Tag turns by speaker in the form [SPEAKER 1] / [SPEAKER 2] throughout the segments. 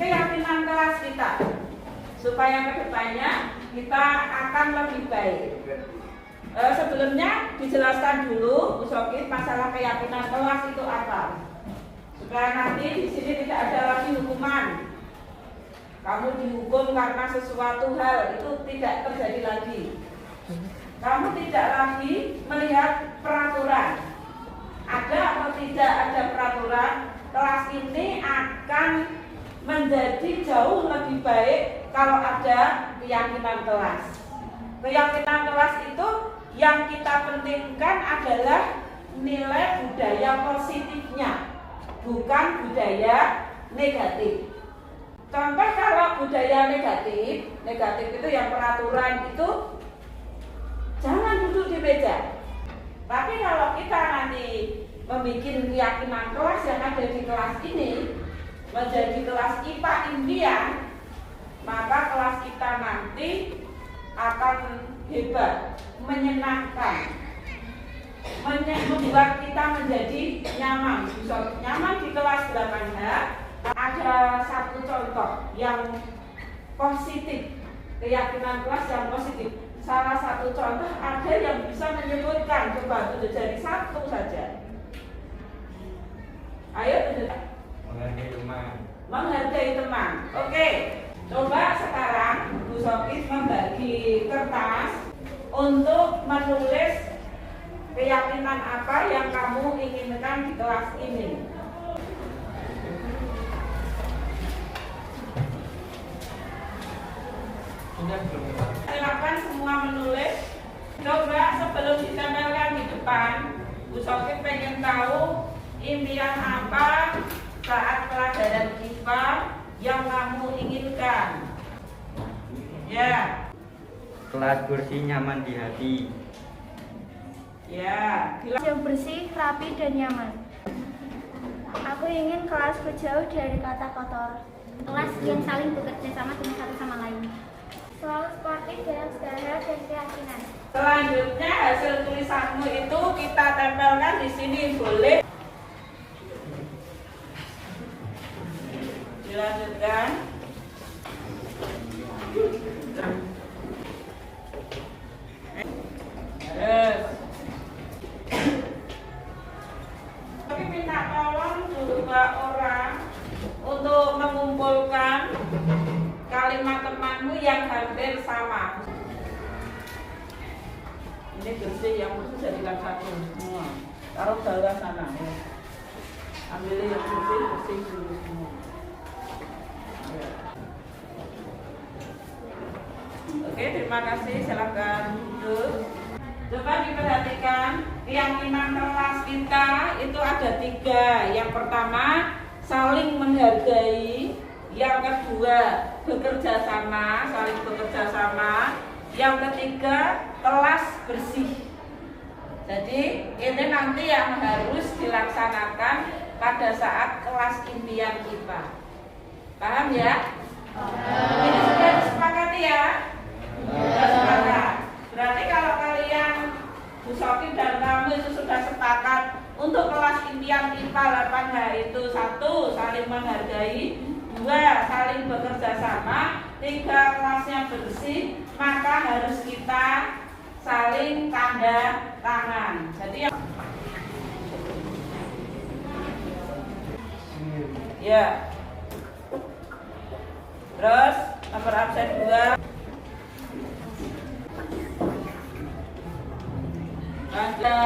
[SPEAKER 1] keyakinan kelas kita supaya kedepannya kita akan lebih baik. Sebelumnya dijelaskan dulu Bu Sokit masalah keyakinan kelas itu apa, supaya nanti di sini tidak ada lagi hukuman. Kamu dihukum karena sesuatu hal, itu tidak terjadi lagi. Kamu tidak lagi melihat peraturan. Ada atau tidak ada peraturan, kelas ini akan menjadi jauh lebih baik kalau ada keyakinan kelas. Keyakinan kelas itu yang kita pentingkan adalah nilai budaya positifnya, bukan budaya negatif. Contoh kalau budaya negatif itu yang peraturan itu jangan duduk di meja. Tapi kalau kita nanti membuat keyakinan kelas yang ada di kelas ini menjadi kelas IPA impian, maka kelas kita nanti akan hebat, menyenangkan, membuat kita menjadi nyaman. Nyaman di kelas 8H. Ada satu contoh yang positif, keyakinan kelas yang positif. Salah satu contoh ada yang bisa menyebutkan, coba tunjuk jari satu saja. Ayo tunjuk.
[SPEAKER 2] Menghargai teman.
[SPEAKER 1] Menghargai teman. Oke, coba sekarang Bu Sokit membagi kertas untuk menulis keyakinan apa yang kamu inginkan di kelas ini. Silakan semua menulis. Coba sebelum ditempelkan di depan, Bu Sokit pengen tahu impian apa saat pelajaran IPA yang kamu inginkan. Ya.
[SPEAKER 2] Kelas kursi nyaman di hati.
[SPEAKER 1] Ya.
[SPEAKER 3] Yang bersih, rapi, dan nyaman. Aku ingin kelasku jauh dari kata kotor.
[SPEAKER 4] Kelas yang saling bekerja sama dengan satu sama lain.
[SPEAKER 3] Selalu sportif dalam segala hal dan keyakinan.
[SPEAKER 1] Selanjutnya hasil tulisanmu itu kita tempelkan di sini, boleh. Dilanjutkan. Tapi minta tolong dua orang untuk mengumpulkan kalimat temanmu yang hampir sama. Ini bersih, yang bersih jadikan satu semua. Taruh bawah sana. Ya. Ambil yang bersih dulu semua. Ya. Oke, terima kasih. Silakan duduk. Coba diperhatikan, keyakinan kelas kita itu ada 3. Yang pertama, saling menghargai. Yang kedua, bekerja sama, saling bekerja sama. Yang ketiga, kelas bersih. Jadi ini nanti yang harus dilaksanakan pada saat kelas impian IPA. Paham ya? Ini sudah disepakati ya? Sudah sepakat. Berarti kalau kalian Bu Sokit dan kamu itu sudah sepakat untuk kelas impian IPA 8H itu 1, saling menghargai, 2, saling bekerja sama, 3, kelasnya bersih, maka harus kita saling tanda tangan. Jadi ya. Terus nomor absen 2. Ada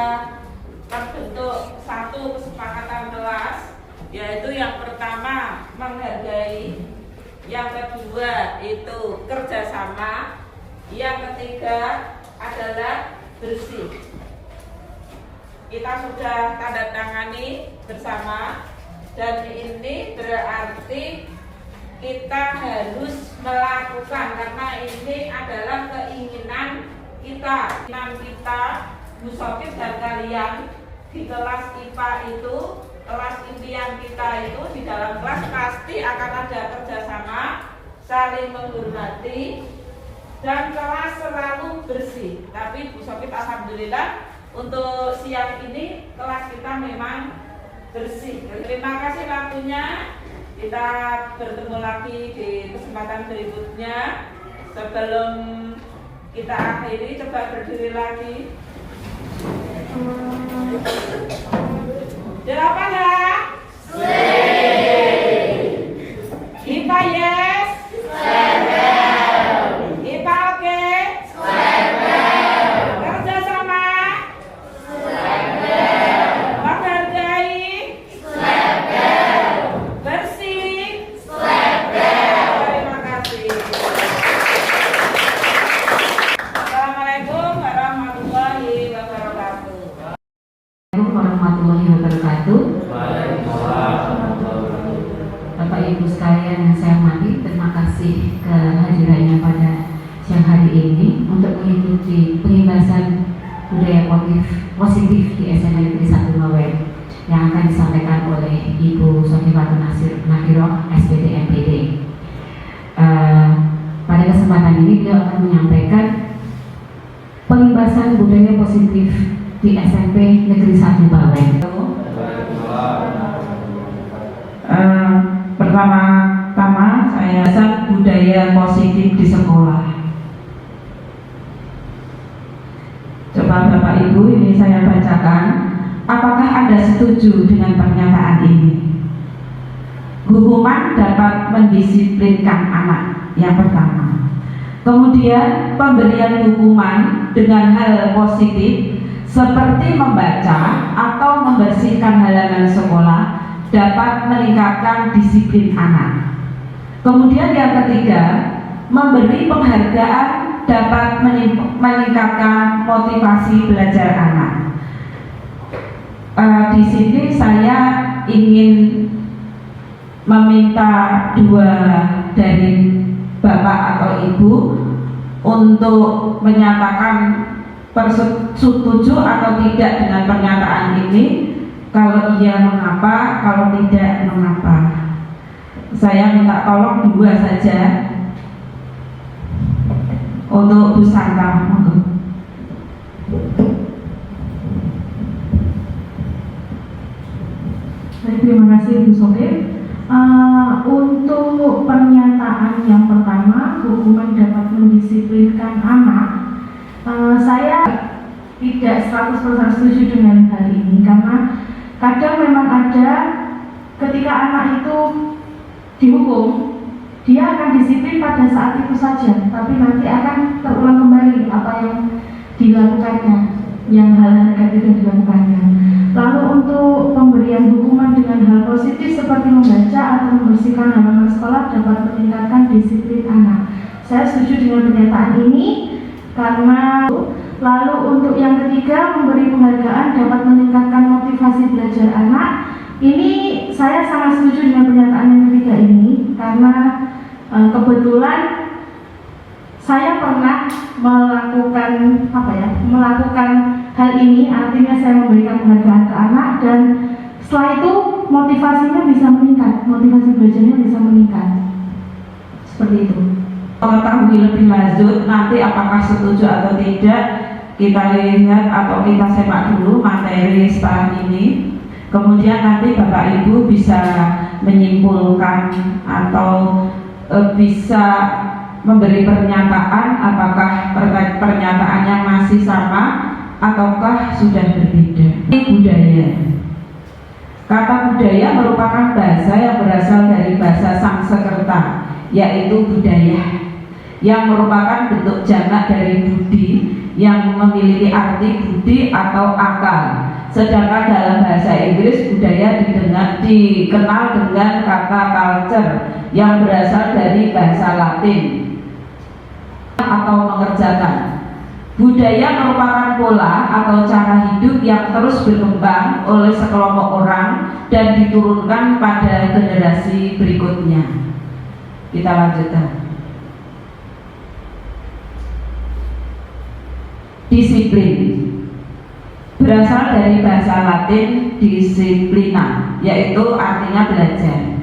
[SPEAKER 1] terbentuk satu kesepakatan kelas, yaitu yang pertama menghargai, yang kedua itu kerjasama, yang ketiga adalah bersih. Kita sudah tanda tangani bersama, dan ini berarti kita harus melakukan karena ini adalah keinginan kita. Bu Sokit dan kalian di kelas IPA itu, kelas impian kita itu di dalam kelas pasti akan ada kerjasama, saling menghormati, dan kelas selalu bersih. Tapi Bu Sokit alhamdulillah untuk siang ini kelas kita memang bersih. Terima kasih waktunya. Kita bertemu lagi di kesempatan berikutnya. Sebelum kita akhiri, coba berdiri lagi. Jawaban ya? IPA yes? IPA oke? Kerja sama? Menghargai? Bersih? Terima kasih. Assalamualaikum warahmatullahi wabarakatuh.
[SPEAKER 5] Assalamualaikum warahmatullahi wabarakatuh. Bapak Ibu sekalian yang saya hormati, terima kasih kehadirannya pada siang hari ini untuk mengikuti pengimbasan budaya positif di SMA Negeri 1 Bawen yang akan disampaikan oleh Ibu Sofifatun Nafiroh, SPD MPD. Pada kesempatan ini beliau akan menyampaikan pengimbasan budaya positif di SMP Negeri 1 Bawen.
[SPEAKER 1] Pertama-tama saya budaya positif di sekolah. Coba Bapak Ibu ini saya bacakan. Apakah Anda setuju dengan pernyataan ini? Hukuman dapat mendisiplinkan anak, yang pertama. Kemudian pemberian hukuman dengan hal positif seperti membaca atau membersihkan halaman sekolah dapat meningkatkan disiplin anak. Kemudian yang ketiga, memberi penghargaan dapat meningkatkan motivasi belajar anak. Di sini saya ingin meminta dua dari Bapak atau Ibu untuk menyatakan setuju atau tidak dengan pernyataan ini. Kalau iya mengapa, kalau tidak mengapa. Saya minta tolong dua saja untuk Bu Santa.
[SPEAKER 5] Baik, terima kasih Bu Sofir. Untuk pernyataan yang pertama, hukuman dapat mendisiplinkan anak, saya tidak 100% setuju dengan hal ini karena kadang memang ada ketika anak itu dihukum, dia akan disiplin pada saat itu saja, tapi nanti akan terulang kembali apa yang dilakukannya, yang hal-hal negatif yang dilakukannya. Lalu untuk pemberian hukuman dengan hal positif seperti membaca atau membersihkan halaman sekolah dapat meningkatkan disiplin anak. Saya setuju dengan pernyataan ini karena lalu untuk yang ketiga, memberi penghargaan dapat meningkatkan motivasi belajar anak. Ini saya sangat setuju dengan pernyataan yang ketiga ini karena kebetulan saya pernah melakukan hal ini, artinya saya memberikan penghargaan ke anak dan setelah itu motivasinya bisa meningkat, motivasi belajarnya bisa meningkat. Seperti itu.
[SPEAKER 1] Mengetahui lebih lanjut nanti apakah setuju atau tidak, kita lihat atau kita sepak dulu materi setelah ini. Kemudian nanti Bapak Ibu bisa menyimpulkan atau bisa memberi pernyataan apakah pernyataannya masih sama ataukah sudah berbeda. Ini budaya. Kata budaya merupakan bahasa yang berasal dari bahasa Sanskerta, yaitu budaya, yang merupakan bentuk jamak dari budi yang memiliki arti budi atau akal. Sedangkan dalam bahasa Inggris budaya dikenal dengan kata culture yang berasal dari bahasa Latin atau mengerjakan. Budaya merupakan pola atau cara hidup yang terus berkembang oleh sekelompok orang dan diturunkan pada generasi berikutnya. Kita lanjutkan. Disiplin berasal dari bahasa Latin disciplina, yaitu artinya belajar.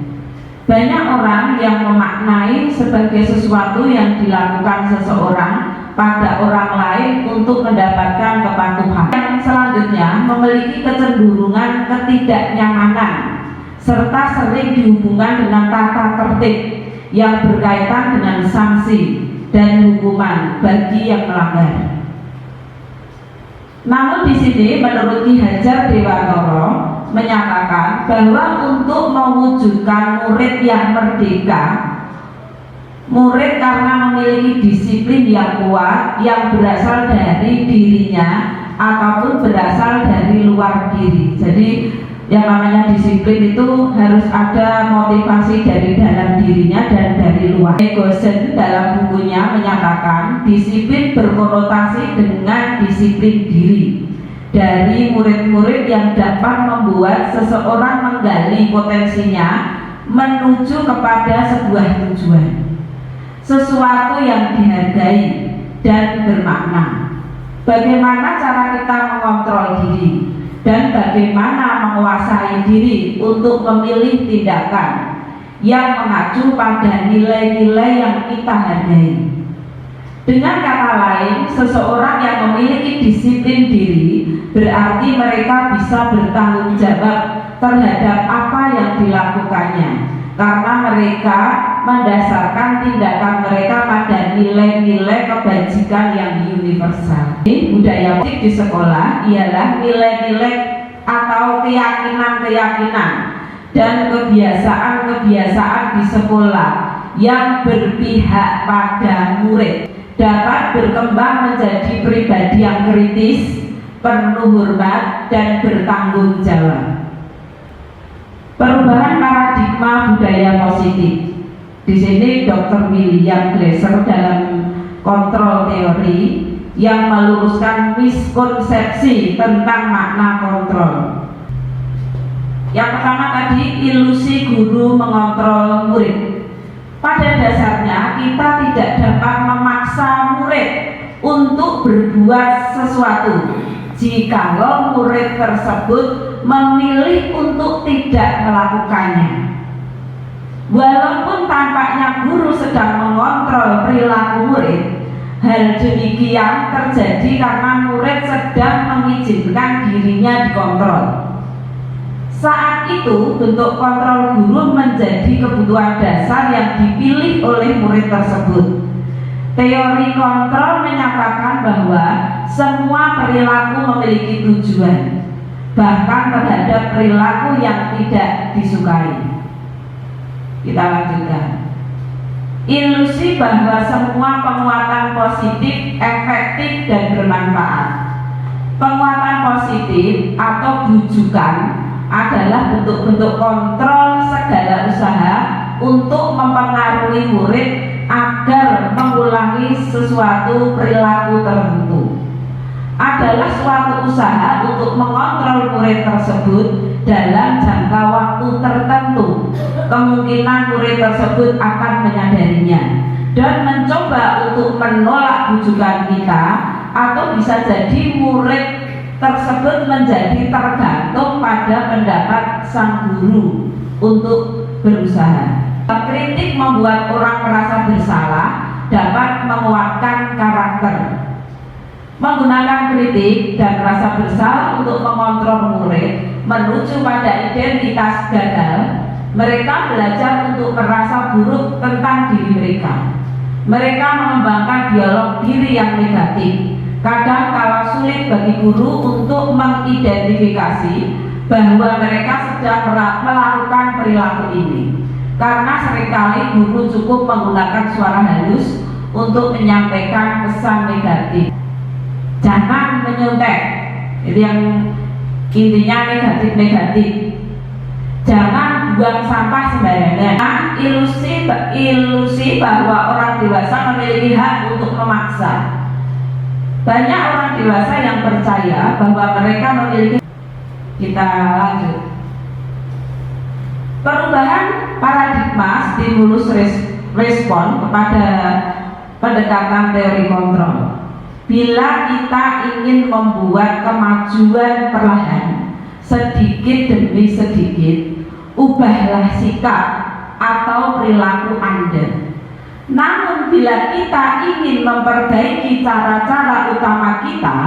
[SPEAKER 1] Banyak orang yang memaknai sebagai sesuatu yang dilakukan seseorang pada orang lain untuk mendapatkan kepatuhan. Yang selanjutnya memiliki kecenderungan ketidaknyamanan serta sering dihubungkan dengan tata tertib yang berkaitan dengan sanksi dan hukuman bagi yang melanggar. Namun di sini menurut Ki Hajar Dewantara menyatakan bahwa untuk mewujudkan murid yang merdeka, murid karena memiliki disiplin yang kuat yang berasal dari dirinya ataupun berasal dari luar diri. Jadi yang namanya disiplin itu harus ada motivasi dari dalam dirinya dan dari luar. Egosen dalam bukunya menyatakan disiplin berkonotasi dengan disiplin diri dari murid-murid yang dapat membuat seseorang menggali potensinya menuju kepada sebuah tujuan, sesuatu yang dihargai dan bermakna. Bagaimana cara kita mengontrol diri dan bagaimana menguasai diri untuk memilih tindakan yang mengacu pada nilai-nilai yang kita hargai. Dengan kata lain, seseorang yang memiliki disiplin diri berarti mereka bisa bertanggung jawab terhadap apa yang dilakukannya, karena mereka mendasarkan tindakan mereka pada nilai-nilai kebajikan yang universal. Budaya di sekolah ialah nilai-nilai atau keyakinan-keyakinan dan kebiasaan-kebiasaan di sekolah yang berpihak pada murid dapat berkembang menjadi pribadi yang kritis, penuh hormat, dan bertanggung jawab. Perubahan paradigma budaya positif. Di sini Dr. William Glasser dalam kontrol teori yang meluruskan miskonsepsi tentang makna kontrol. Yang pertama tadi, ilusi guru mengontrol murid. Pada dasarnya kita tidak dapat memaksa murid untuk berbuat sesuatu jikalau murid tersebut memilih untuk tidak melakukannya. Walaupun tampaknya guru sedang mengontrol perilaku murid, hal demikian terjadi karena murid sedang mengizinkan dirinya dikontrol. Saat itu bentuk kontrol guru menjadi kebutuhan dasar yang dipilih oleh murid tersebut. Teori kontrol menyatakan bahwa semua perilaku memiliki tujuan, bahkan terhadap perilaku yang tidak disukai. Kita lanjutkan. Ilusi bahwa semua penguatan positif efektif dan bermanfaat. Penguatan positif atau bujukan adalah bentuk-bentuk kontrol segala usaha untuk mempengaruhi murid agar mengulangi sesuatu perilaku tertentu. Adalah suatu usaha untuk mengontrol murid tersebut dalam jangka waktu tertentu. Kemungkinan murid tersebut akan menyadarinya dan mencoba untuk menolak bujukan kita, atau bisa jadi murid tersebut menjadi tergantung pada pendapat sang guru untuk berusaha. Kritik membuat orang merasa bersalah, dapat menguatkan karakter. Menggunakan kritik dan rasa bersalah untuk mengontrol murid menuju pada identitas gagal, mereka belajar untuk merasa buruk tentang diri mereka. Mereka mengembangkan dialog diri yang negatif. Kadang kala sulit bagi guru untuk mengidentifikasi bahwa mereka sedang melakukan perilaku ini, karena seringkali guru cukup menggunakan suara halus untuk menyampaikan pesan negatif. Jangan menyontek, itu yang intinya negatif-negatif. Jangan buang sampah sembarangan. Ilusi bahwa orang dewasa memiliki hak untuk memaksa. Banyak orang dewasa yang percaya bahwa mereka memiliki. Kita lanjut. Perubahan paradigma stimulus respon kepada pendekatan teori kontrol. Bila kita ingin membuat kemajuan perlahan, sedikit demi sedikit, ubahlah sikap atau perilaku Anda. Namun bila kita ingin memperbaiki cara-cara utama kita,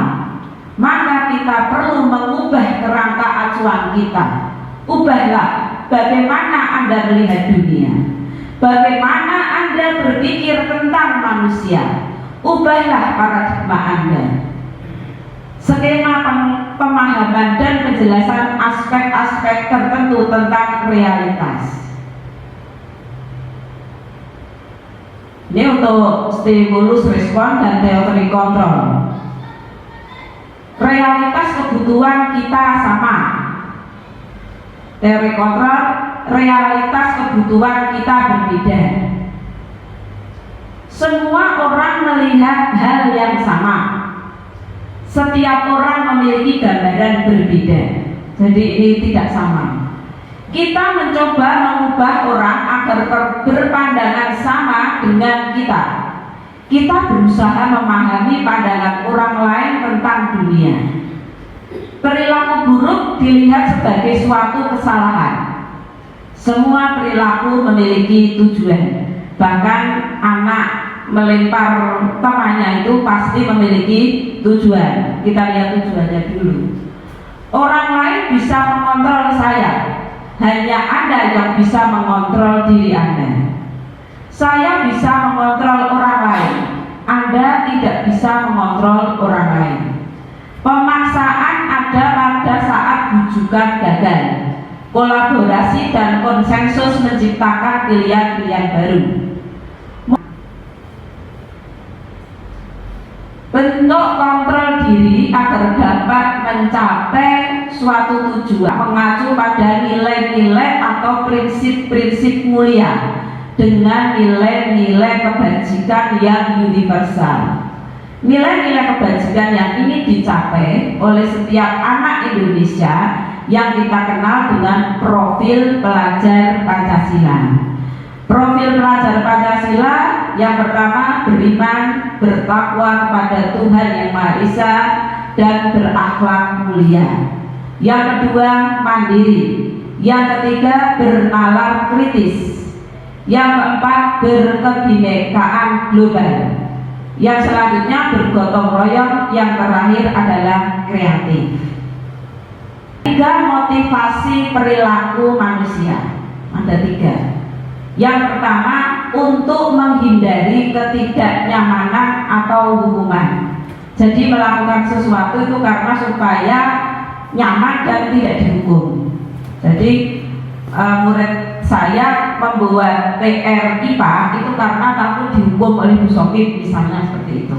[SPEAKER 1] maka kita perlu mengubah kerangka acuan kita. Ubahlah bagaimana Anda melihat dunia, bagaimana Anda berpikir tentang manusia. Ubahlah paradigma Anda. Skema pemahaman dan penjelasan aspek-aspek tertentu tentang realitas. Ini untuk stimulus respon dan teori kontrol. Realitas kebutuhan kita sama. Teori kontrol, realitas kebutuhan kita berbeda. Semua orang melihat hal yang sama. Setiap orang memiliki gambaran berbeda. Jadi ini tidak sama. Kita mencoba mengubah orang agar berpandangan sama dengan kita. Kita berusaha memahami pandangan orang lain tentang dunia. Perilaku buruk dilihat sebagai suatu kesalahan. Semua perilaku memiliki tujuan. Bahkan anak melempar temannya itu pasti memiliki tujuan. Kita lihat tujuannya dulu. Orang lain bisa mengontrol saya. Hanya Anda yang bisa mengontrol diri Anda. Saya bisa mengontrol orang lain. Anda tidak bisa mengontrol orang lain. Pemaksaan ada pada saat bujukan gagal. Kolaborasi dan konsensus menciptakan pilihan-pilihan baru. Bentuk kontrol diri agar dapat mencapai suatu tujuan mengacu pada nilai-nilai atau prinsip-prinsip mulia dengan nilai-nilai kebajikan yang universal. Nilai-nilai kebajikan yang ingin dicapai oleh setiap anak Indonesia yang kita kenal dengan profil pelajar Pancasila. Profil pelajar Pancasila yang pertama beriman, bertakwa kepada Tuhan Yang Maha Esa dan berakhlak mulia. Yang kedua mandiri. Yang ketiga bernalar kritis. Yang keempat berkebinekaan global. Yang selanjutnya bergotong royong. Yang terakhir adalah kreatif. 3 motivasi perilaku manusia. Ada 3. Yang pertama, untuk menghindari ketidaknyamanan atau hukuman. Jadi melakukan sesuatu itu karena supaya nyaman dan tidak dihukum. Jadi murid saya membuat PR IPA itu karena takut dihukum oleh Bu Sokip, misalnya seperti itu.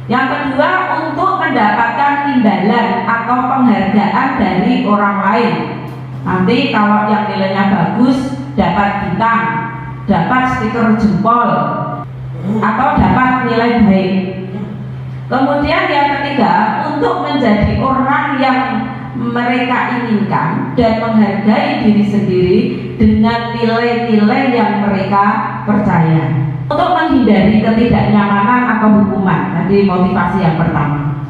[SPEAKER 1] Yang kedua, untuk mendapatkan imbalan atau penghargaan dari orang lain. Nanti kalau yang nilainya bagus dapat bintang, dapat stiker jempol, atau dapat nilai baik. Kemudian yang ketiga, untuk menjadi orang yang mereka inginkan dan menghargai diri sendiri dengan nilai-nilai yang mereka percaya. Untuk menghindari ketidaknyamanan atau hukuman, tadi motivasi yang pertama.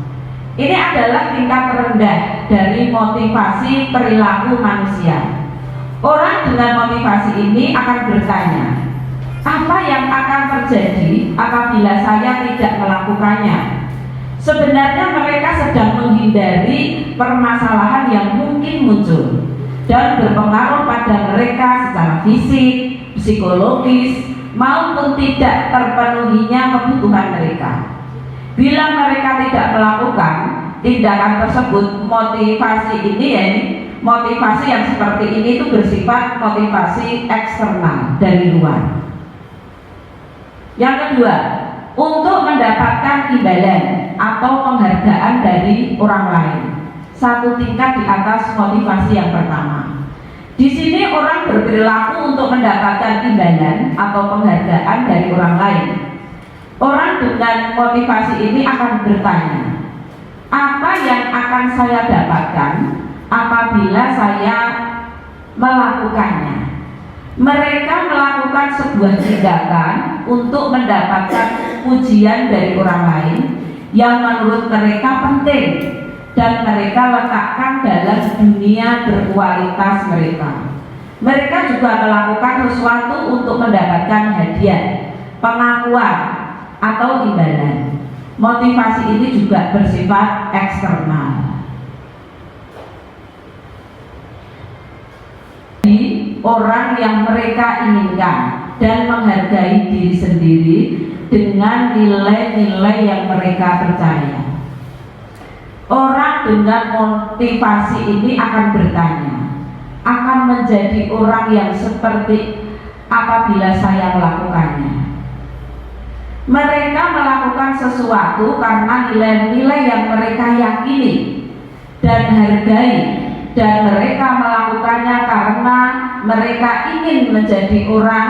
[SPEAKER 1] Ini adalah tingkat terendah dari motivasi perilaku manusia. Orang dengan motivasi ini akan bertanya, apa yang akan terjadi apabila saya tidak melakukannya? Sebenarnya mereka sedang menghindari permasalahan yang mungkin muncul dan berpengaruh pada mereka secara fisik, psikologis, maupun tidak terpenuhinya kebutuhan mereka. Bila mereka tidak melakukan tindakan tersebut, motivasi ini motivasi yang seperti ini itu bersifat motivasi eksternal dari luar. Yang kedua, untuk mendapatkan imbalan atau penghargaan dari orang lain, satu tingkat di atas motivasi yang pertama. Di sini orang berperilaku untuk mendapatkan imbalan atau penghargaan dari orang lain. Orang dengan motivasi ini akan bertanya, apa yang akan saya dapatkan apabila saya melakukannya? Mereka melakukan sebuah tindakan untuk mendapatkan pujian dari orang lain yang menurut mereka penting dan mereka letakkan dalam dunia berkualitas mereka. Mereka juga melakukan sesuatu untuk mendapatkan hadiah, pengakuan, atau imbalan. Motivasi ini juga bersifat eksternal. orang yang mereka inginkan dan menghargai diri sendiri dengan nilai-nilai yang mereka percaya. Orang dengan motivasi ini akan bertanya, akan menjadi orang yang seperti apabila saya melakukannya. Mereka melakukan sesuatu karena nilai-nilai yang mereka yakini dan hargai, dan mereka melakukannya karena mereka ingin menjadi orang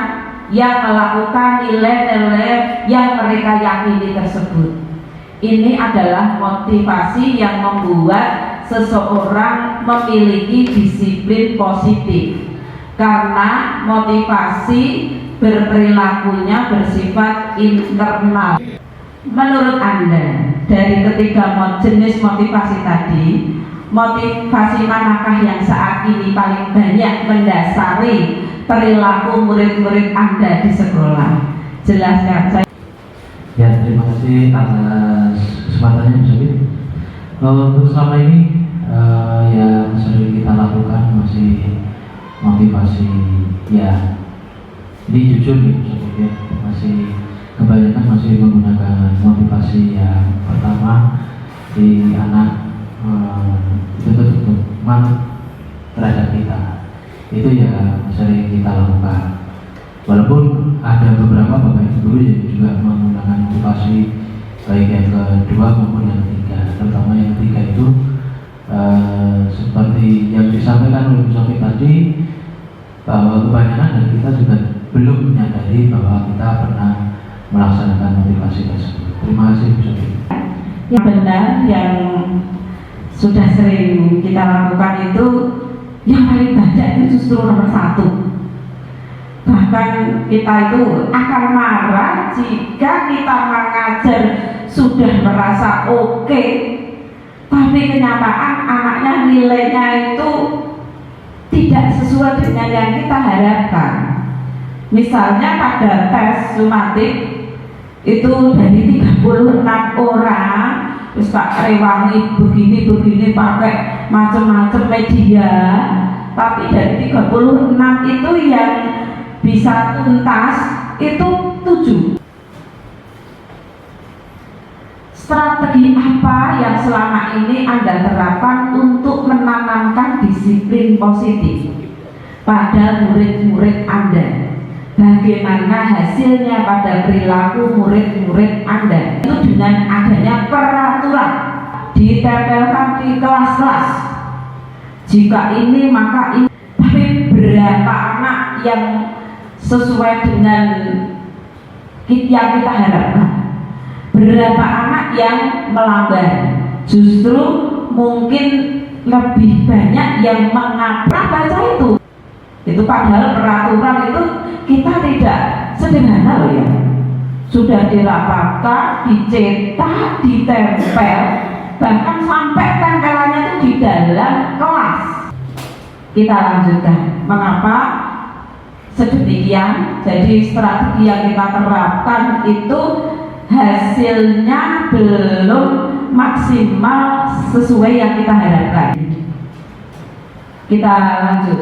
[SPEAKER 1] yang melakukan nilai-nilai yang mereka yakini tersebut. Ini adalah motivasi yang membuat seseorang memiliki disiplin positif, karena motivasi berperilakunya bersifat internal. Menurut Anda, dari ketiga jenis motivasi tadi, motivasi manakah yang saat ini paling banyak mendasari perilaku murid-murid Anda di sekolah? Jelaskan saya.
[SPEAKER 6] Ya, terima kasih atas kesempatannya, Bu Sobit. Untuk selama ini yang sering kita lakukan masih motivasi, ya ini jujur nih, Bu Sobit, ya, masih kebanyakan masih menggunakan motivasi yang pertama di anak itu untuk manut terhadap kita. Itu yang sering kita lakukan. Walaupun ada beberapa Bapak Ibu guru yang juga menggunakan motivasi baik yang kedua maupun yang ketiga. Terutama yang ketiga itu seperti yang disampaikan oleh Bu Sofi tadi, bahwa kebanyakan dari kita juga belum menyadari bahwa kita pernah melaksanakan motivasi tersebut. Terima kasih Bu Sofi.
[SPEAKER 1] Yang benar yang sudah sering kita lakukan itu, yang paling banyak itu justru nomor 1. Bahkan kita itu akan marah jika kita mengajar sudah merasa oke, tapi kenyataan anaknya nilainya itu tidak sesuai dengan yang kita harapkan. Misalnya pada tes sumatik itu dari 36 orang, terus Pak Rewangi begini pakai macam-macam media, tapi dari 36 itu yang bisa tuntas itu 7. Strategi apa yang selama ini Anda terapkan untuk menanamkan disiplin positif pada murid-murid Anda? Bagaimana hasilnya pada perilaku murid-murid Anda? Itu dengan adanya peraturan ditempelkan di kelas-kelas. Jika ini maka ini. Tapi berapa anak yang sesuai dengan yang kita harapkan? Berapa anak yang melambai? Justru mungkin lebih banyak yang mengaprak baca itu. Itu padahal peraturan itu kita tidak sederhana loh ya. Sudah dirapatkan, dicetak, ditempel, bahkan sampai tempelannya itu di dalam kelas. Kita lanjutkan. Mengapa sedemikian? Jadi strategi yang kita terapkan itu hasilnya belum maksimal sesuai yang kita harapkan. Kita lanjut.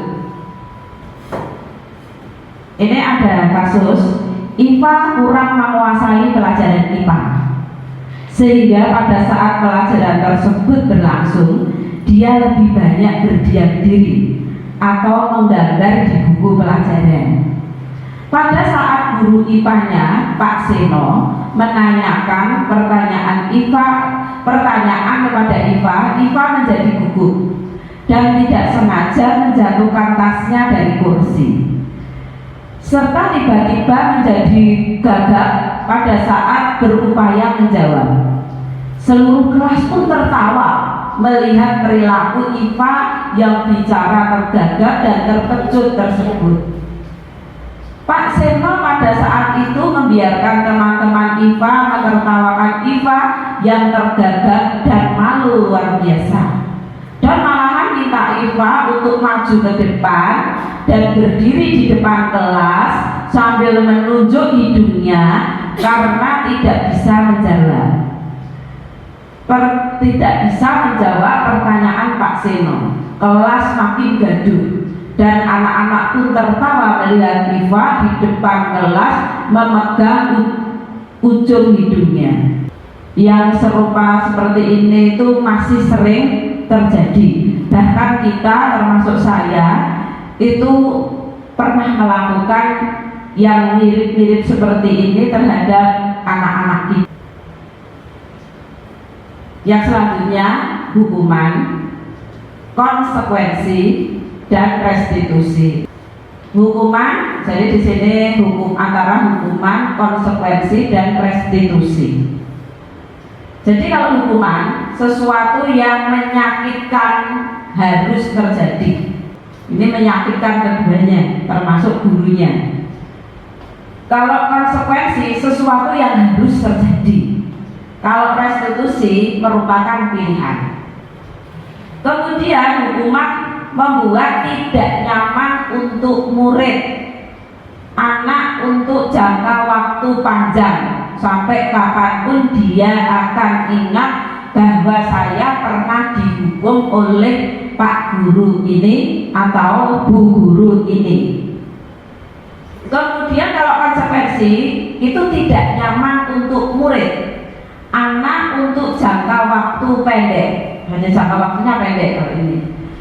[SPEAKER 1] Ini ada kasus IPA kurang menguasai pelajaran IPA, sehingga pada saat pelajaran tersebut berlangsung dia lebih banyak berdiam diri atau menggambar di buku pelajaran. Pada saat guru IPA-nya Pak Seno menanyakan pertanyaan kepada IPA menjadi gugup dan tidak sengaja menjatuhkan tasnya dari kursi, serta tiba-tiba menjadi gagap pada saat berupaya menjawab. Seluruh kelas pun tertawa melihat perilaku IPA yang bicara tergagap dan terkejut tersebut. Pak Seno pada saat itu membiarkan teman-teman IPA menertawakan IPA yang tergagap dan malu luar biasa, dan malahan minta IPA untuk maju ke depan dan berdiri di depan kelas sambil menunjuk hidungnya karena tidak bisa menjawab. Tidak bisa menjawab pertanyaan Pak Seno. Kelas makin gaduh dan anak-anak pun tertawa melihat Iva di depan kelas memegang ujung hidungnya. Yang serupa seperti ini itu masih sering terjadi. Bahkan kita termasuk saya itu pernah melakukan yang mirip-mirip seperti ini terhadap anak-anak kita. Yang selanjutnya hukuman, konsekuensi, dan restitusi. Hukuman, jadi di sini antara hukuman, konsekuensi, dan restitusi. Jadi kalau hukuman, sesuatu yang menyakitkan harus terjadi. Ini menyakitkan keduanya, termasuk gurunya. Kalau konsekuensi, sesuatu yang harus terjadi. Kalau restitusi merupakan pilihan. Kemudian hukuman membuat tidak nyaman untuk murid, anak untuk jangka waktu panjang, sampai kapanpun dia akan ingat bahwa saya pernah dihukum oleh Pak Guru ini atau Bu Guru ini. Kemudian kalau konsekuensi itu tidak nyaman untuk murid, anak untuk jangka waktu pendek, hanya jangka waktunya pendek kalau ini.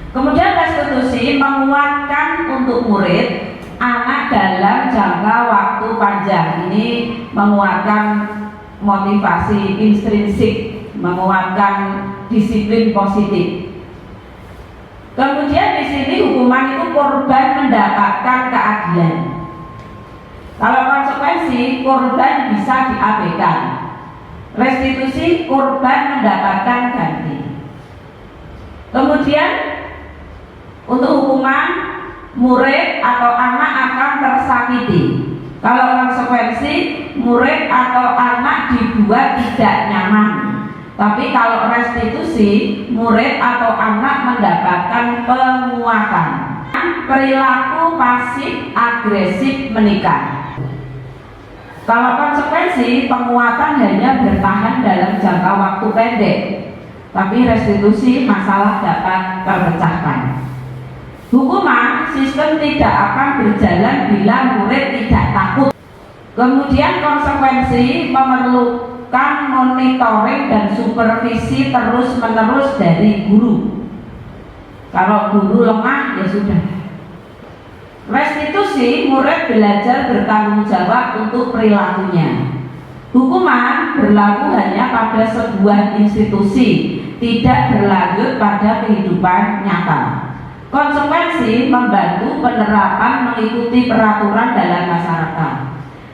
[SPEAKER 1] Kemudian restitusi menguatkan untuk murid, anak dalam jangka waktu panjang. Ini menguatkan motivasi intrinsik, menguatkan disiplin positif. Kemudian di sini hukuman itu korban mendapatkan keadilan. Kalau konsekuensi, korban bisa diabaikan. Restitusi, korban mendapatkan ganti. Kemudian untuk hukuman, murid atau anak akan tersakiti. Kalau konsekuensi, murid atau anak dibuat tidak nyaman. Tapi kalau restitusi, murid atau anak mendapatkan penguatan. Perilaku pasif agresif menikah. Kalau konsekuensi, penguatan hanya bertahan dalam jangka waktu pendek, tapi restitusi masalah dapat terpecahkan. Hukuman, sistem tidak akan berjalan bila murid tidak takut. Kemudian konsekuensi memerlukan monitoring dan supervisi terus-menerus dari guru. Kalau guru lemah, ya sudah. Restitusi, murid belajar bertanggung jawab untuk perilakunya. Hukuman berlaku hanya pada sebuah institusi, tidak berlanjut pada kehidupan nyata. Konsekuensi membantu penerapan mengikuti peraturan dalam masyarakat.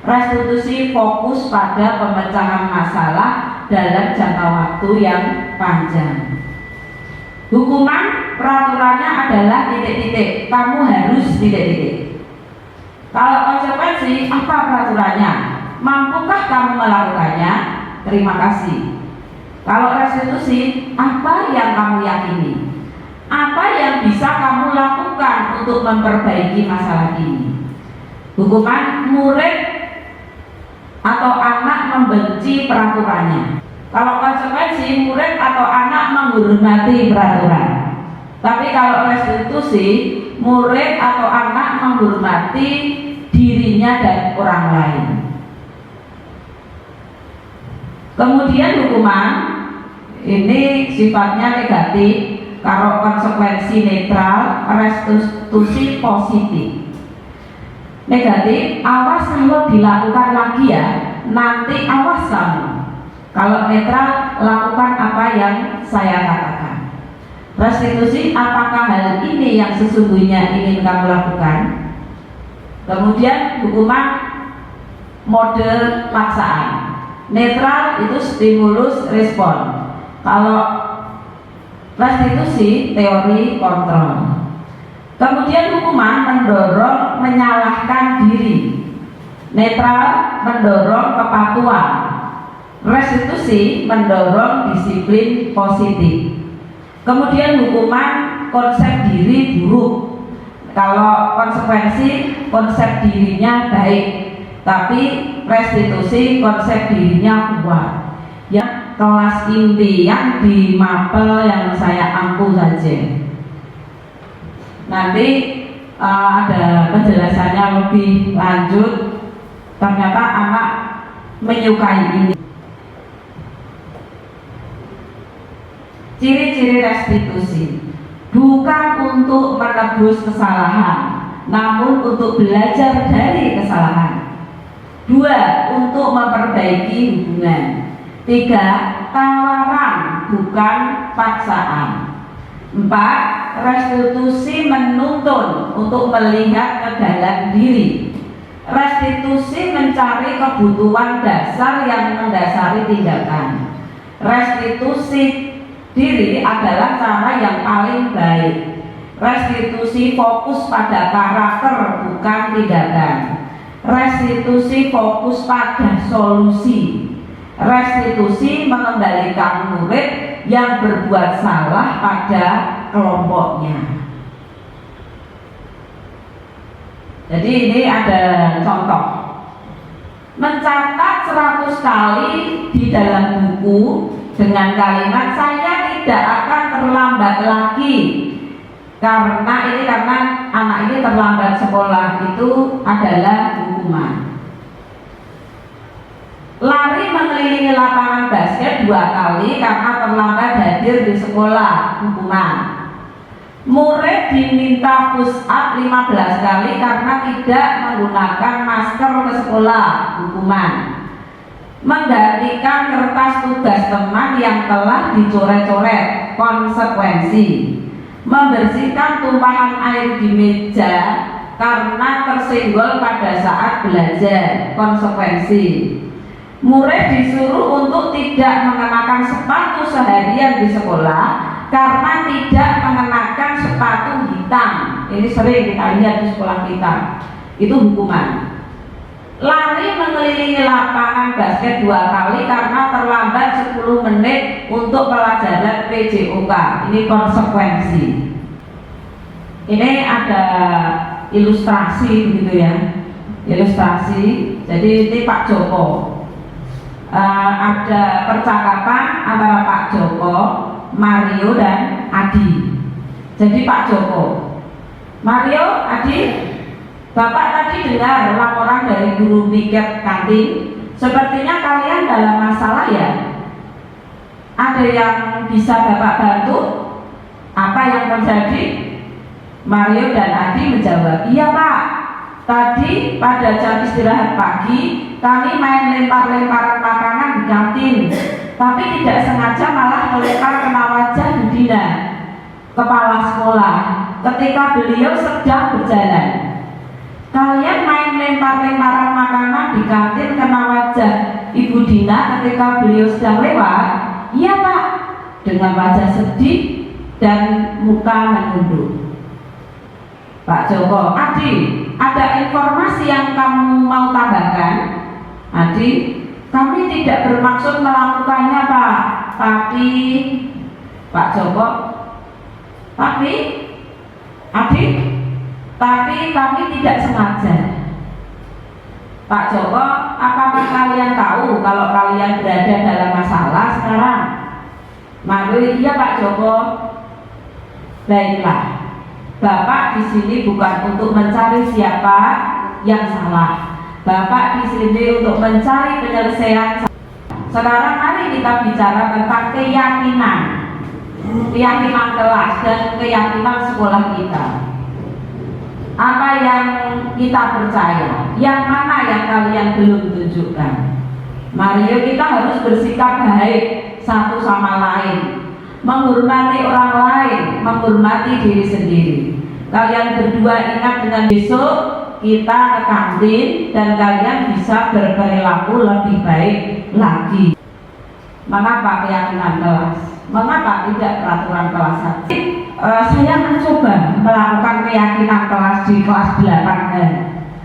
[SPEAKER 1] Restitusi fokus pada pemecahan masalah dalam jangka waktu yang panjang. Hukuman peraturannya adalah titik-titik, kamu harus titik-titik. Kalau konsekuensi, apa peraturannya? Mampukah kamu melakukannya? Terima kasih. Kalau restitusi, apa yang kamu yakini? Apa yang bisa kamu lakukan untuk memperbaiki masalah ini? Hukuman, murid atau anak membenci peraturannya. Kalau konsekuensi, murid atau anak menghormati peraturan. Tapi kalau restitusi, murid atau anak menghormati dirinya dan orang lain. Kemudian hukuman ini sifatnya negatif. Kalau konsekuensi netral, restitusi positif. Negatif, awas kalau dilakukan lagi ya, nanti awas kamu. Kalau netral, lakukan apa yang saya katakan. Restitusi, apakah hal ini yang sesungguhnya ingin kamu lakukan? Kemudian hukuman mode paksaan. Netral itu stimulus respon. Kalau restitusi, teori kontrol. Kemudian hukuman mendorong menyalahkan diri. Netral mendorong kepatuhan. Restitusi mendorong disiplin positif. Kemudian hukuman konsep diri buruk. Kalau konsekuensi, konsep dirinya baik, tapi restitusi konsep dirinya kuat. Ya, kelas inti yang di mapel yang saya ampu saja. Nanti ada penjelasannya lebih lanjut. Ternyata anak menyukai ini. Ciri-ciri restitusi bukan untuk menebus kesalahan, namun untuk belajar dari kesalahan. 2. Untuk memperbaiki hubungan. 3. Tawaran bukan paksaan. 4. Restitusi menuntun untuk melihat ke dalam diri. Restitusi mencari kebutuhan dasar yang mendasari tindakan. Restitusi diri adalah cara yang paling baik. Restitusi fokus pada karakter bukan tindakan. Restitusi fokus pada solusi. Restitusi mengembalikan murid yang berbuat salah pada kelompoknya. Jadi ini ada contoh. Mencatat 100 kali di dalam buku dengan kalimat saya tidak akan terlambat lagi. Karena anak ini terlambat sekolah itu adalah hukuman. Lari mengelilingi lapangan basket 2 kali karena terlambat hadir di sekolah, hukuman. Murid diminta push up 15 kali karena tidak menggunakan masker ke sekolah, hukuman. Menggantikan kertas tugas teman yang telah dicoret-coret, konsekuensi. Membersihkan tumpahan air di meja karena tersenggol pada saat belajar, konsekuensi. Murid disuruh untuk tidak mengenakan sepatu seharian di sekolah karena tidak mengenakan sepatu hitam. Ini sering kita lihat di sekolah kita. Itu hukuman. Lari mengelilingi lapangan basket 2 kali karena terlambat 10 menit untuk pelajaran PJOK. Ini konsekuensi. Ini ada ilustrasi gitu ya. Ilustrasi. Jadi ini Pak Joko. Ada percakapan antara Pak Joko, Mario dan Adi. Jadi Pak Joko, Mario, Adi, Bapak tadi dengar laporan dari guru piket kantin. Sepertinya kalian dalam masalah ya. Ada yang bisa Bapak bantu? Apa yang terjadi? Mario dan Adi menjawab, iya Pak. Tadi pada jam istirahat pagi kami main lempar-lemparan makanan di kantin, tapi tidak sengaja malah melempar kena wajah Budina, kepala sekolah, ketika beliau sedang berjalan. Kalian main lempar-lemparan makanan di kantin kena wajah Ibu Dina ketika beliau sedang lewat? Iya Pak, dengan wajah sedih dan muka menunduk. Pak Joko, Adi, ada informasi yang kamu mau tambahkan? Adi, kami tidak bermaksud melakukannya Pak, tapi Pak Joko, tapi Adi, tapi kami tidak sengaja. Pak Joko, apakah kalian tahu kalau kalian berada dalam masalah sekarang? Mari, iya Pak Joko. Baiklah, Bapak di sini bukan untuk mencari siapa yang salah. Bapak di sini untuk mencari penyelesaian. Sekarang mari kita bicara tentang keyakinan kelas dan keyakinan sekolah kita. Apa yang kita percaya, yang mana yang kalian belum tunjukkan. Mari kita harus bersikap baik satu sama lain, menghormati orang lain, menghormati diri sendiri. Kalian berdua ingat dengan besok kita ke kantin dan kalian bisa berperilaku lebih baik lagi. Mengapa keyakinan kelas? Mengapa tidak peraturan kelas saja? Saya mencoba melakukan keyakinan kelas di kelas 8H.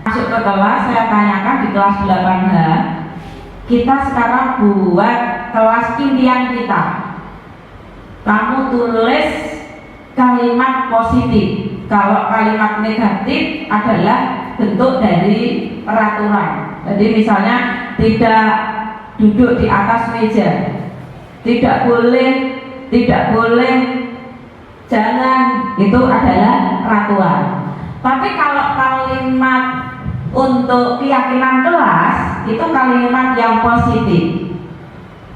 [SPEAKER 1] Masuk ke kelas, saya tanyakan di kelas 8H, kita sekarang buat kelas impian kita. Kamu tulis kalimat positif. Kalau kalimat negatif adalah bentuk dari peraturan. Jadi misalnya tidak duduk di atas meja, tidak boleh, jangan, itu adalah peraturan. Tapi kalau kalimat untuk keyakinan kelas itu kalimat yang positif.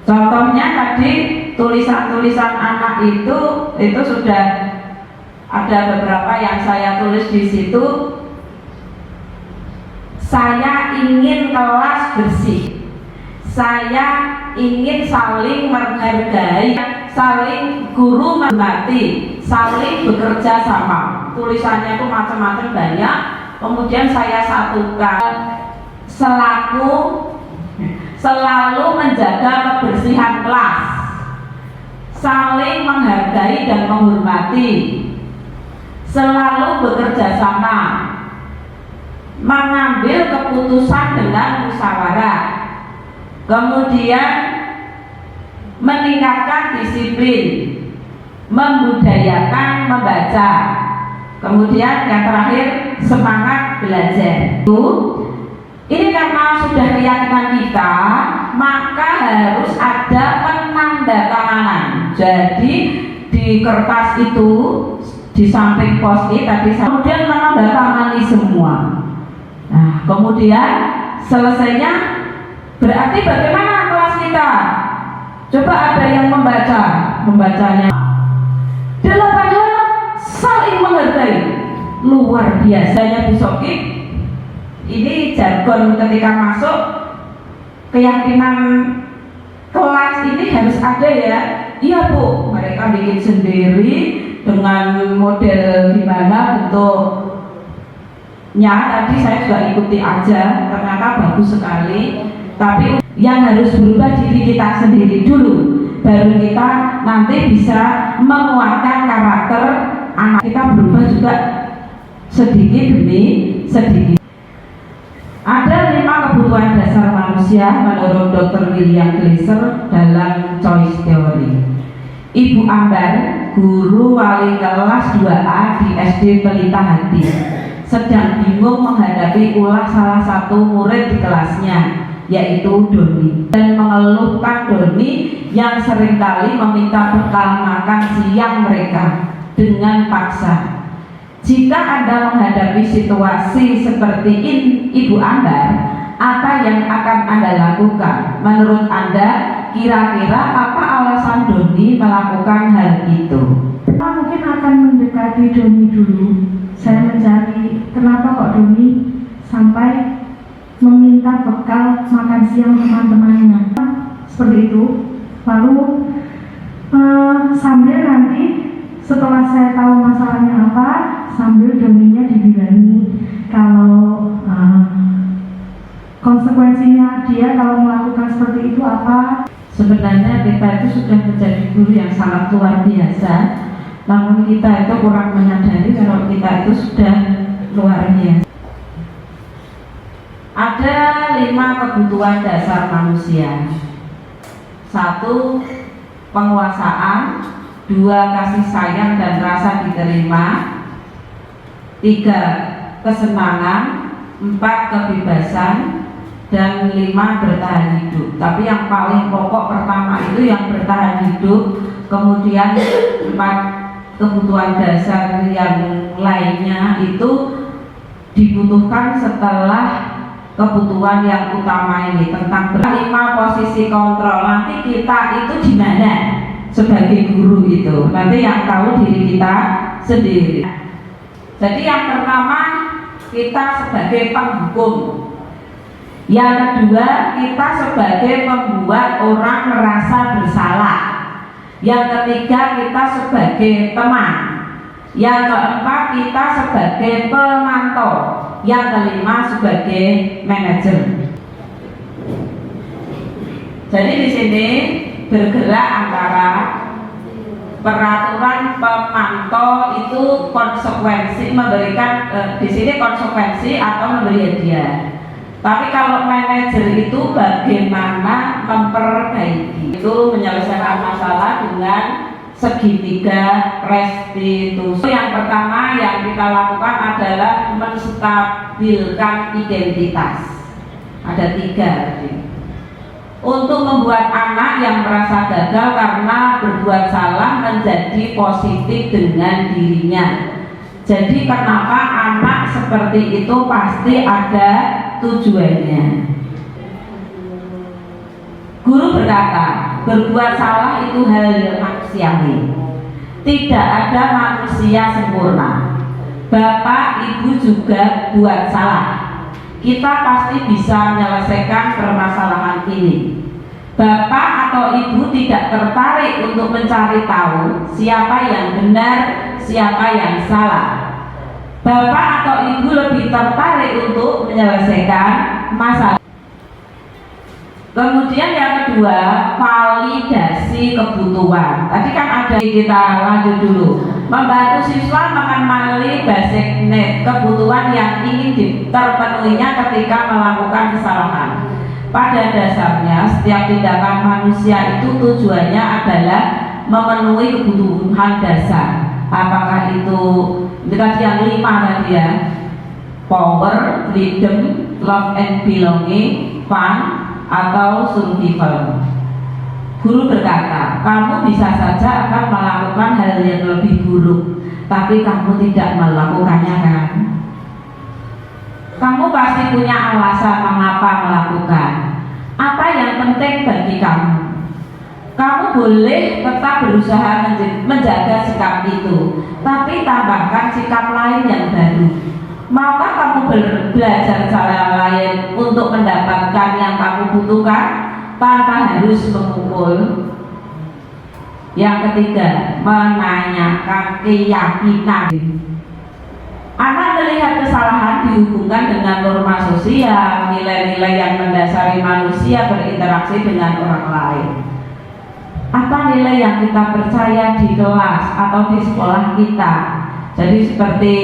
[SPEAKER 1] Contohnya tadi tulisan-tulisan anak itu sudah ada beberapa yang saya tulis di situ. Saya ingin kelas bersih. Saya ingin saling menghargai, saling guru menghormati, saling bekerja sama. Tulisannya itu macam-macam banyak. Kemudian saya satukan selalu menjaga kebersihan kelas, saling menghargai dan menghormati, selalu bekerja sama, mengambil keputusan dengan musyawarah, kemudian meningkatkan disiplin, membudayakan membaca, kemudian yang terakhir semangat belajar. Ini karena sudah keyakinan kita, maka harus ada penandatanganan. Jadi di kertas itu di samping post-it tadi, kemudian menandatangani semua. Nah, kemudian selesainya berarti bagaimana kelas kita? Coba ada yang membacanya. 8 hal saling menghargai. Luar biasanya Bu Soki. Ini jargon ketika masuk, keyakinan kelas ini harus ada ya. Iya Bu, mereka bikin sendiri dengan model gimana bentuknya. Tadi saya juga ikuti aja, ternyata bagus sekali. Tapi yang harus berubah diri kita sendiri dulu, baru kita nanti bisa menguatkan karakter anak kita berubah juga sedikit demi sedikit. Ada 5 kebutuhan dasar manusia menurut Dr. William Glasser dalam Choice Theory. Ibu Ambar, guru wali kelas 2A di SD Pelita Hati, sedang bingung menghadapi ulah salah satu murid di kelasnya, yaitu Doni, dan mengeluhkan Doni yang seringkali meminta bekal makan siang mereka dengan paksa. Jika Anda menghadapi situasi seperti ini, Ibu Ambar, apa yang akan Anda lakukan? Menurut Anda, kira-kira apa alasan Doni melakukan hal itu?
[SPEAKER 5] Mungkin akan mendekati Doni dulu. Saya mencari kenapa kok Doni sampai meminta bekal makan siang teman-temannya. Seperti itu. Lalu sambil nanti setelah saya tahu masalahnya apa, sambil Doninya dibilangin kalau konsekuensinya dia kalau melakukan seperti itu apa.
[SPEAKER 1] Sebenarnya kita itu sudah menjadi guru yang sangat luar biasa, namun kita itu kurang menyadari kalau kita itu sudah luar biasa. Ada 5 kebutuhan dasar manusia. 1. Penguasaan. 2. Kasih sayang dan rasa diterima. 3. Kesenangan. 4. Kebebasan. Dan 5. Bertahan hidup. Tapi yang paling pokok pertama itu yang bertahan hidup. Kemudian 4 kebutuhan dasar yang lainnya itu dibutuhkan setelah kebutuhan yang utama ini, tentang 5 posisi kontrol. Nanti kita itu di mana sebagai guru itu, nanti yang tahu diri kita sendiri. Jadi yang pertama, kita sebagai penghukum. Yang kedua, kita sebagai pembuat orang merasa bersalah. Yang ketiga, kita sebagai teman. Yang keempat, kita sebagai pemantau. Yang kelima, sebagai manajer. Jadi di sini bergerak antara peraturan pemantau itu konsekuensi memberikan di sini konsekuensi atau memberi hadiah. Tapi kalau manajer itu bagaimana memperbaiki, itu menyelesaikan masalah dengan segitiga restitusi. Yang pertama yang kita lakukan adalah menstabilkan identitas. Ada 3 tadi. Untuk membuat anak yang merasa gagal karena berbuat salah menjadi positif dengan dirinya. Jadi kenapa anak seperti itu pasti ada tujuannya. Guru berkata, berbuat salah itu hal yang manusiawi. Tidak ada manusia sempurna. Bapak, ibu juga buat salah. Kita pasti bisa menyelesaikan permasalahan ini. Bapak atau ibu tidak tertarik untuk mencari tahu siapa yang benar, siapa yang salah. Bapak atau ibu lebih tertarik untuk menyelesaikan masalah. Kemudian yang kedua, validasi kebutuhan. Tadi kan ada, kita lanjut dulu. Membantu siswa mengenali basic need, kebutuhan yang ingin terpenuhinya ketika melakukan kesalahan. Pada dasarnya, setiap tindakan manusia itu tujuannya adalah memenuhi kebutuhan dasar. Apakah itu tadi yang 5 tadi ya, power, freedom, love and belonging, fun, atau survival. Guru berkata, kamu bisa saja akan melakukan hal yang lebih buruk, tapi kamu tidak melakukannya kan? Kamu pasti punya alasan mengapa melakukan. Apa yang penting bagi kamu? Kamu boleh tetap berusaha menjaga sikap itu, tapi tambahkan sikap lain yang baru. Maukah kamu belajar cara lain untuk mendapatkan yang kamu butuhkan tanpa harus memukul? Yang ketiga, menanyakan keyakinan. Anak melihat kesalahan dihubungkan dengan norma sosial, nilai-nilai yang mendasari manusia berinteraksi dengan orang lain. Apa nilai yang kita percaya di kelas atau di sekolah kita? Jadi seperti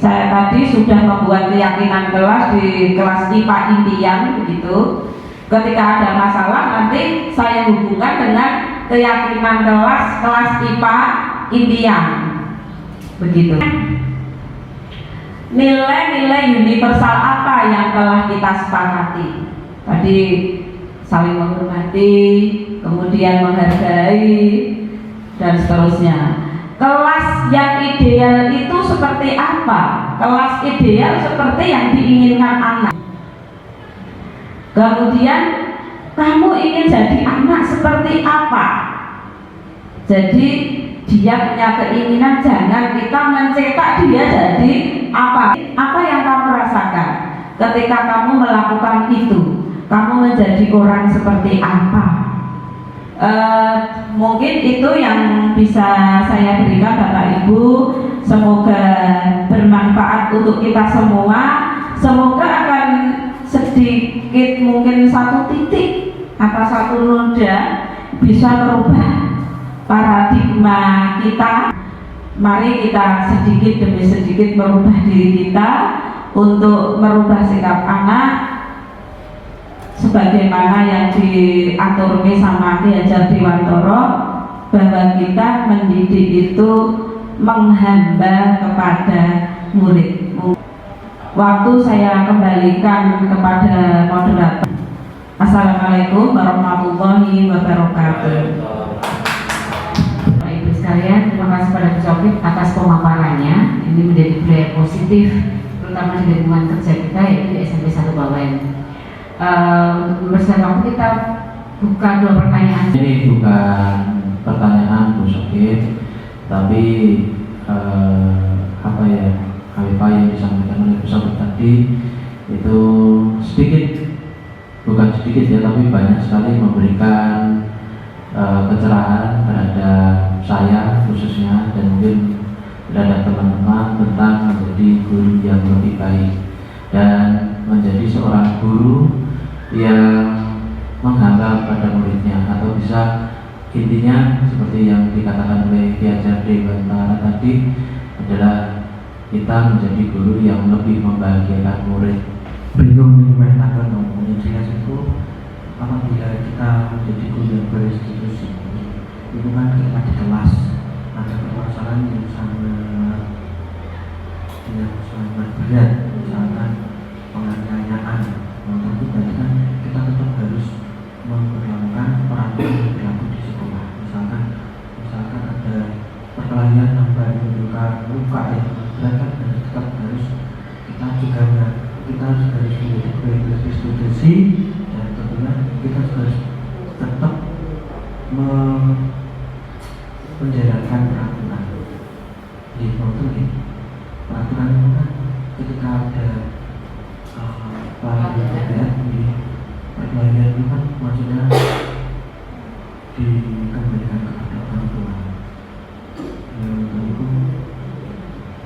[SPEAKER 1] saya tadi sudah membuat keyakinan kelas di kelas IPA impian begitu. Ketika ada masalah nanti saya hubungkan dengan keyakinan kelas IPA impian begitu. Nilai-nilai universal apa yang telah kita sepakati? Tadi saling menghormati, kemudian menghargai, dan seterusnya. Kelas yang ideal itu seperti apa? Kelas ideal seperti yang diinginkan anak. Kemudian kamu ingin jadi anak seperti apa? Jadi dia punya keinginan, jangan kita mencetak dia jadi apa yang kamu rasakan ketika kamu melakukan itu. Kamu menjadi orang seperti apa? Mungkin itu yang bisa saya berikan Bapak Ibu. Semoga bermanfaat untuk kita semua. Semoga akan sedikit mungkin satu titik atau satu noda bisa merubah paradigma kita. Mari kita sedikit demi sedikit merubah diri kita untuk merubah sikap anak sebagaimana yang diatur sama Ki Hajar Dewantara, bahwa kita mendidik itu menghamba kepada murid. Waktu saya kembalikan kepada moderator. Assalamualaikum warahmatullahi wabarakatuh. Bapak Ibu sekalian, terima kasih pada Bu Sofit atas pemaparannya. Ini menjadi budaya positif, terutama di lingkungan kerja kita, yaitu di SMP 1 Bawen. Bersama kita buka 2 pertanyaan.
[SPEAKER 6] Ini bukan pertanyaan Bu Sofit, tapi apa yang disampaikan oleh Bu Sofit tadi itu sedikit, bukan sedikit ya, tapi banyak sekali memberikan pencerahan terhadap saya khususnya, dan mungkin terhadap teman-teman tentang menjadi guru yang lebih baik dan menjadi seorang guru yang menghamba pada muridnya, atau bisa intinya seperti yang dikatakan oleh Ki Hajar Dewantara tadi adalah kita menjadi guru yang lebih membahagiakan murid.
[SPEAKER 2] Belum memetakan yang jelas itu apabila kita menjadi guru yang berinstitusi itu kan kita di kelas ada permasalahan yang sangat berat, misalkan penganiayaan. Tentu berarti kan kita tetap harus memperlakukan peraturan yang berlaku di sekolah. Misalkan ada perkelahian sampai menimbulkan luka, ya berarti toleransi, dan tentunya kita harus tetap menjalankan peraturan. Di peraturan itu kan ketika ada pelanggaran di perkelahian itu kan maksudnya dikembalikan kepada orang tua. Itu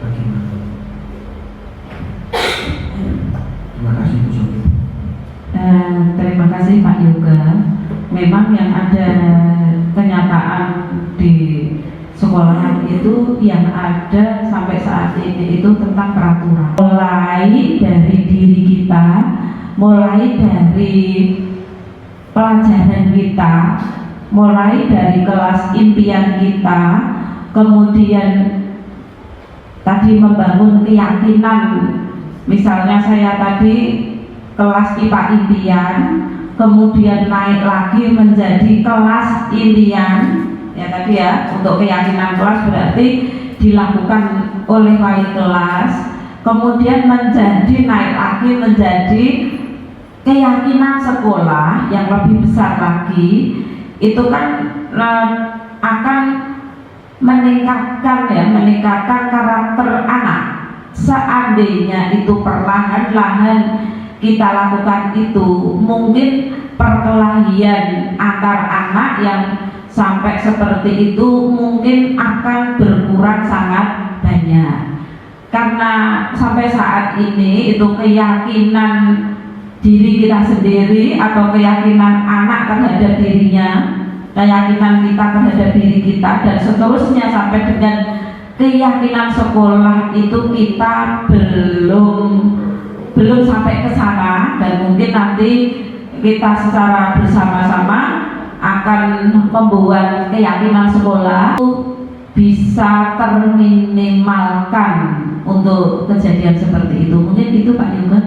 [SPEAKER 2] bagaimana? Terima kasih Bu Sofi.
[SPEAKER 5] Terima kasih Pak Yoga. Memang yang ada kenyataan di sekolahan itu yang ada sampai saat ini itu tentang peraturan. Mulai dari diri kita, mulai dari pelajaran kita, mulai dari kelas impian kita, kemudian tadi membangun keyakinan. Misalnya saya tadi kelas IPA impian, kemudian naik lagi menjadi kelas impian, ya tadi ya, untuk keyakinan kelas berarti dilakukan oleh wali kelas, kemudian menjadi naik lagi menjadi keyakinan sekolah yang lebih besar lagi. Itu kan akan meningkatkan karakter anak. Seandainya itu perlahan-lahan kita lakukan itu, mungkin perkelahian antar anak yang sampai seperti itu mungkin akan berkurang sangat banyak. Karena sampai saat ini itu keyakinan diri kita sendiri atau keyakinan anak terhadap dirinya, keyakinan kita terhadap diri kita, dan seterusnya sampai dengan keyakinan sekolah itu kita belum sampai ke sana, dan mungkin nanti kita secara bersama-sama akan membuat keyakinan sekolah itu bisa terminimalkan untuk kejadian seperti itu. Mungkin itu Pak Yoga.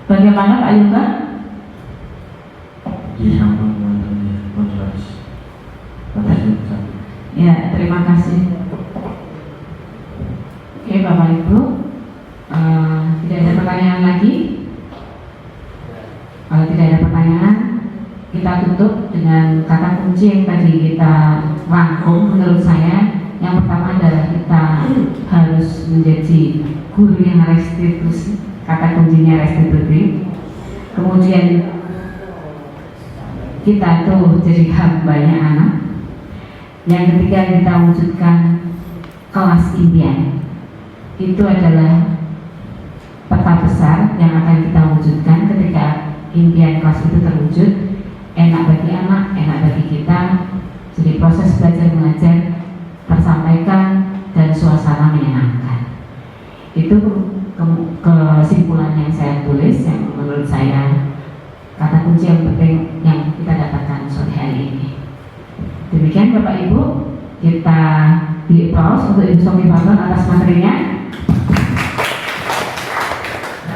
[SPEAKER 5] Bagaimana Pak Yoga? Ya, terima kasih.
[SPEAKER 7] Oke Bapak Ibu, tidak ada pertanyaan lagi. Kalau tidak ada pertanyaan, kita tutup dengan kata kunci yang tadi kita rangkum. Menurut saya, yang pertama adalah kita harus menjadi guru yang restitusi. Kata kuncinya restitusi. Kemudian kita tuh jadi hambanya anak. Yang ketiga, kita wujudkan kelas impian. Itu adalah peta besar yang akan kita wujudkan. Ketika impian kelas itu terwujud, enak bagi anak, enak bagi kita. Jadi proses belajar mengajar tersampaikan dan suasana menyenangkan. Itu kesimpulan yang saya tulis, yang menurut saya kata kunci yang penting yang kita dapatkan sore hari ini. Demikian Bapak Ibu, kita beri aplaus untuk Ibu Sofi Pardon atas materinya.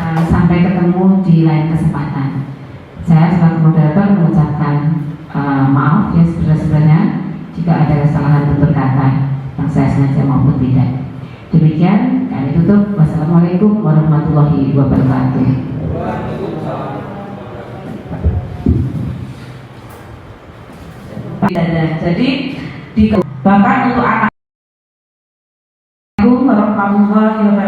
[SPEAKER 7] Sampai ketemu di lain kesempatan. Saya selaku moderator mengucapkan maaf ya sebenarnya jika ada kesalahan tutur kata yang saya sengaja maupun tidak. Demikian kami tutup. Wassalamualaikum warahmatullahi wabarakatuh.
[SPEAKER 5] Jadi bahkan untuk anak warahmatullahi wabarakatuh.